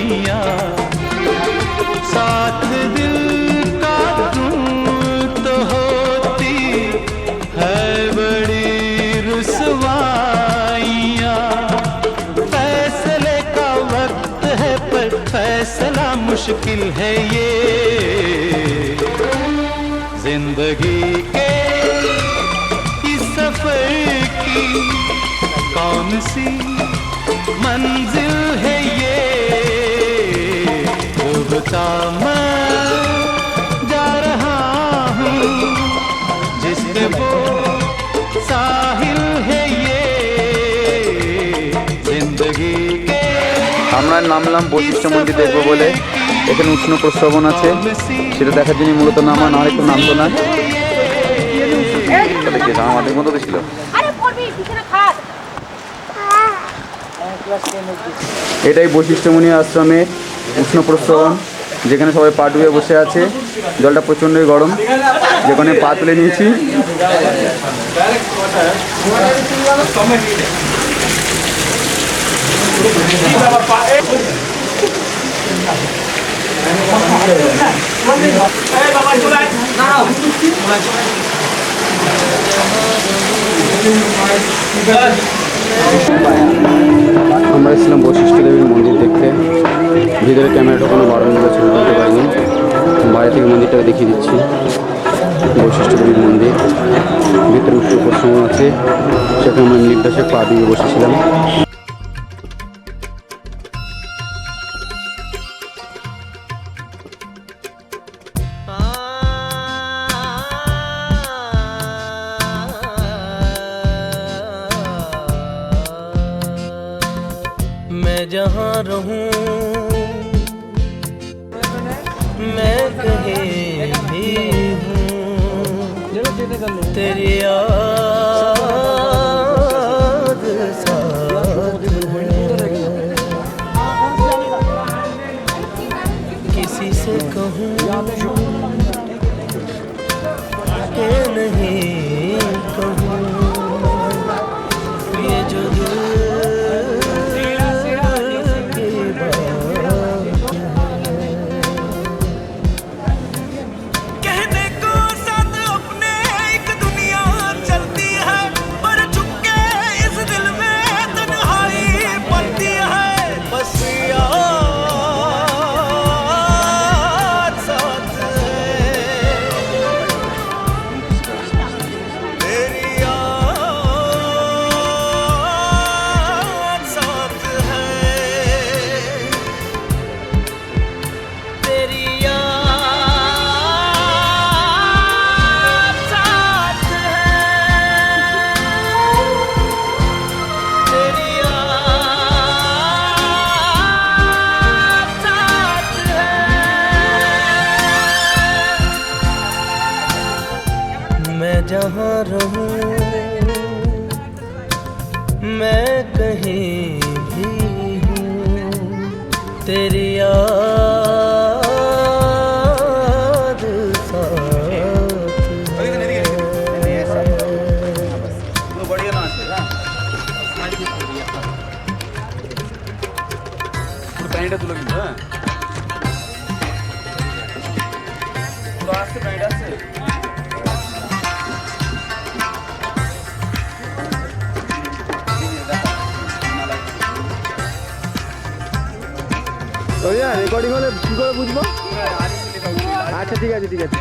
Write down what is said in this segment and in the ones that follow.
गलियां, साथ दिल का तुम तो होती है बड़ी रुसवाइयां। फैसले का वक्त है पर फैसला मुश्किल है ये, जिंदगी के इस सफर की कौन सी मंजिल है ये, डूबता मैं जा रहा हूँ जिस पे वो साहिल है ये, जिंदगी के। আমরা নামলাম বৈশিষ্ট্য মন্দির দেখবো বলে। এখানে উষ্ণ প্রস্রবণ আছে, সেটা দেখার জন্য মূলত নামা, না একটু নামতো না। আমাদের মতো ছিল। এটাই বৈশিষ্ট্যমণি আশ্রমের উষ্ণ প্রস্রবণ, যেখানে সবাই পা ডুবে বসে আছে। জলটা প্রচণ্ডই গরম, যেখানে পা তুলে নিয়েছি। আমরা এসেছিলাম বৈশিষ্ট্য দেবীর মন্দির দেখতে। ভিতরে ক্যামেরাটা কোনো বারণ করে ছবি তুলতে পারিনি, বাইরে থেকে মন্দিরটাকে দেখিয়ে দিচ্ছি। বৈশিষ্ট্য দেবীর মন্দির, ভিতরে উচ্চ প্রস্রবণ আছে, সেখানে আমরা নির্দেশে পা দিয়ে বসেছিলাম। मैं जहाँ रहूं मैं कहीं भी हूँ, तेरी याद साथ है। किसी से कहूँ कि नहीं कहूँ, ये जो जहाँ रहूं मैं कहीं भी हूँ, तेरी याद साथ রেকর্ডিং হলে কি করে বুঝবো? আচ্ছা ঠিক আছে ঠিক আছে।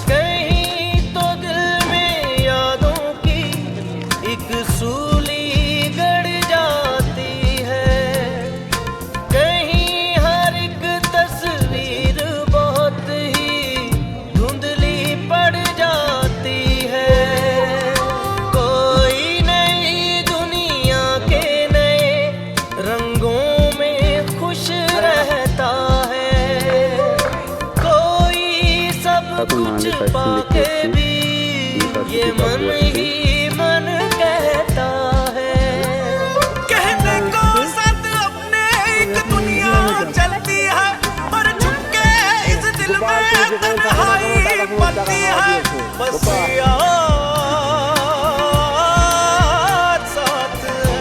कहीं तो दिल में यादों की एक सूली गड़ जाती है, कहीं हर एक तस्वीर बहुत ही धुंधली पड़ जाती है। कोई नई दुनिया के नए रंगों में खुश रहता है, कोई सब कुछ पाके भी ये मन ही मन कहता है। कहने को साथ अपने एक दुनिया चलती है, पर चुपके इस दिल में तन्हाई पलती है। बस याद साथ है।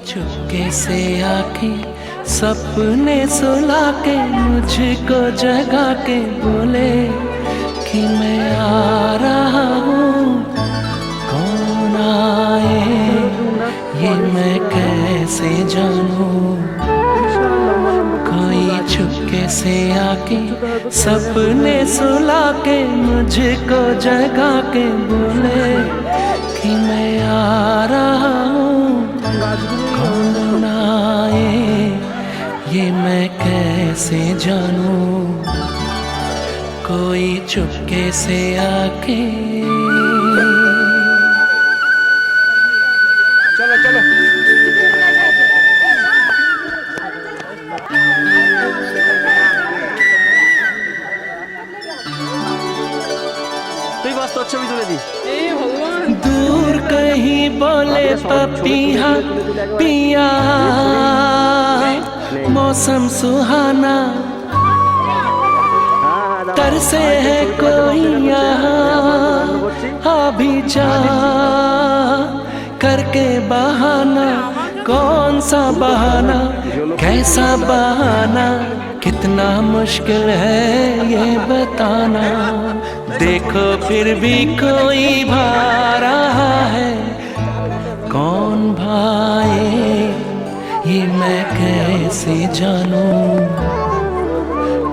चुपके से आके सपने सुला के मुझको जगा के बोले कि मैं आ रहा हूँ। कौन आए ये मैं कैसे जानूं। कोई चुपके से आके सपने सुला के मुझको जगा के बोले कि मैं आ रहा हूँ। कौन आए ये मैं कैसे जानूं। कोई चुपके से आके। चलो चलो তুই বাস তোর ছবি তুলে দি। दूर कहीं बोले पपिया पिया मौसम सुहाना तरसे है कोई यहाँ अभी जा करके बहाना। कौन सा बहाना कैसा बहाना कितना मुश्किल है ये बताना। देखो फिर भी कोई भा रहा है। कौन भाए ये मैं कैसे जानूं।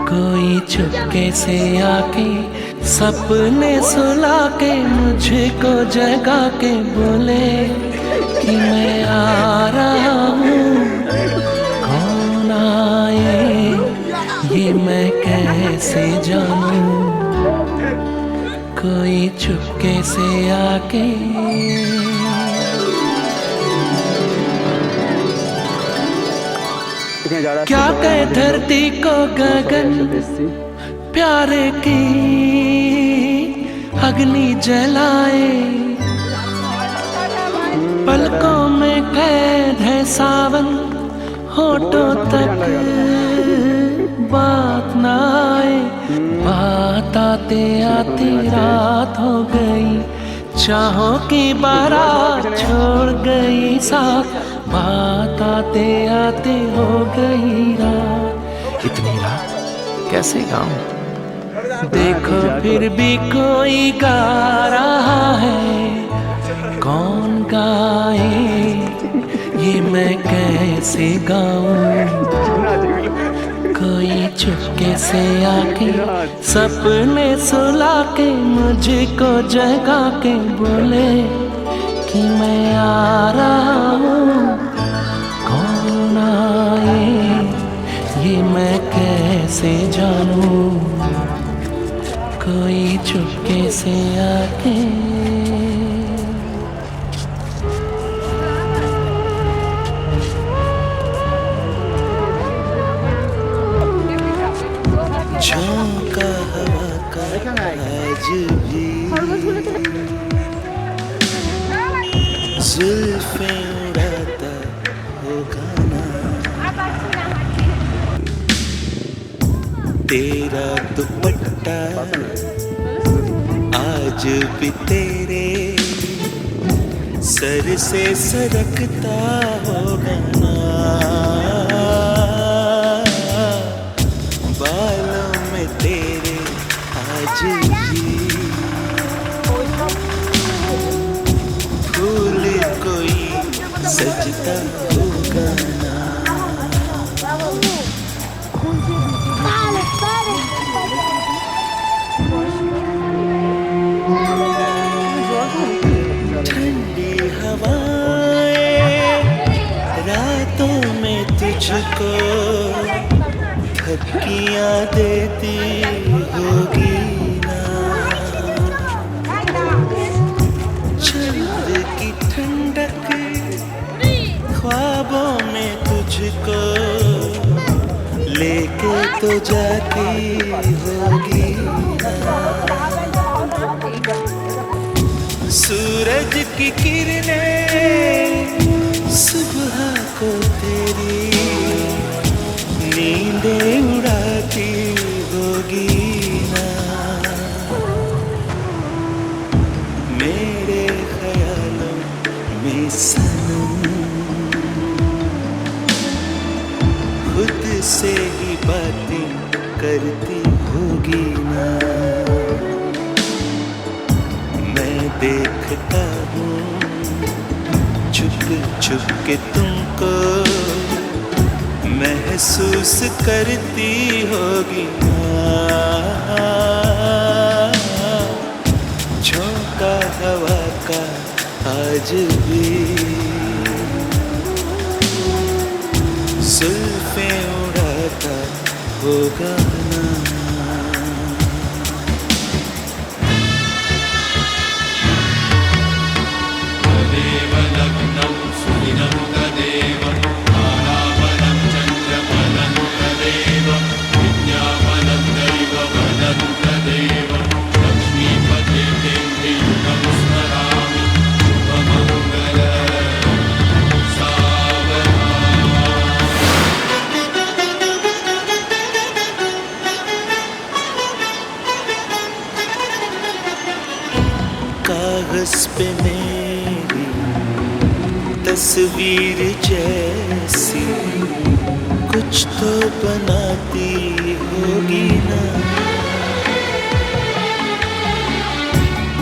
कोई चुपके से आके सपने सुला के मुझको जगा के बोले कि मैं आ रहा हूँ। कौन आए ये मैं कैसे जानूं। कोई चुपके से आके। क्या कहे धरती को गगन प्यारे की अग्नि जलाए। पलकों में कैद है सावन होठों तक बात ना आए। बात आते आते रात हो गई चाहों की बारात छोड़ गई साथ। बात आते आते हो गई रात। इतनी रात कैसे गाऊं। देखो फिर भी कोई गा रहा है। कौन गाए ये मैं कैसे गाऊं। कोई चुपके से आके सपने सुला के मुझको जगा के बोले कि मैं आ रहा हूँ। कौन आए ये मैं कैसे जानूं। कोई चुपके से आके। झोंका हवा का आज भी जुल्फें उड़ाता होगा ना। तेरा दुपट्टा आज भी तेरे सर से सरकता होगा ना। बालों में तेरे आज भी फूल कोई सजता होगा ना। ठंडी हवाएं रातों में तुझको थपकियाँ देती होगी ना। चंद की ठंडक ख्वाबों में तुझको लेके तो जाती होगी ना। सूरज की किरणें सुबह को तेरी नींदें उड़ाती होगी ना। बातें करती होगी ना। मैं देखता हूँ छुप छुप के तुमको, महसूस करती होगी ना। झोंका हवा का आज भी जुल्फें उड़ाता होगा ना। कागज पे मेरी तस्वीर जैसी कुछ तो बनाती होगी ना।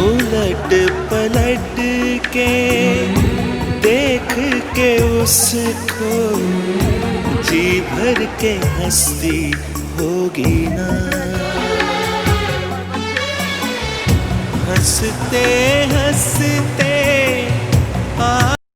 उलट पलट के देख के उसको जी भर के हंसती होगी ना। हंसते हंसते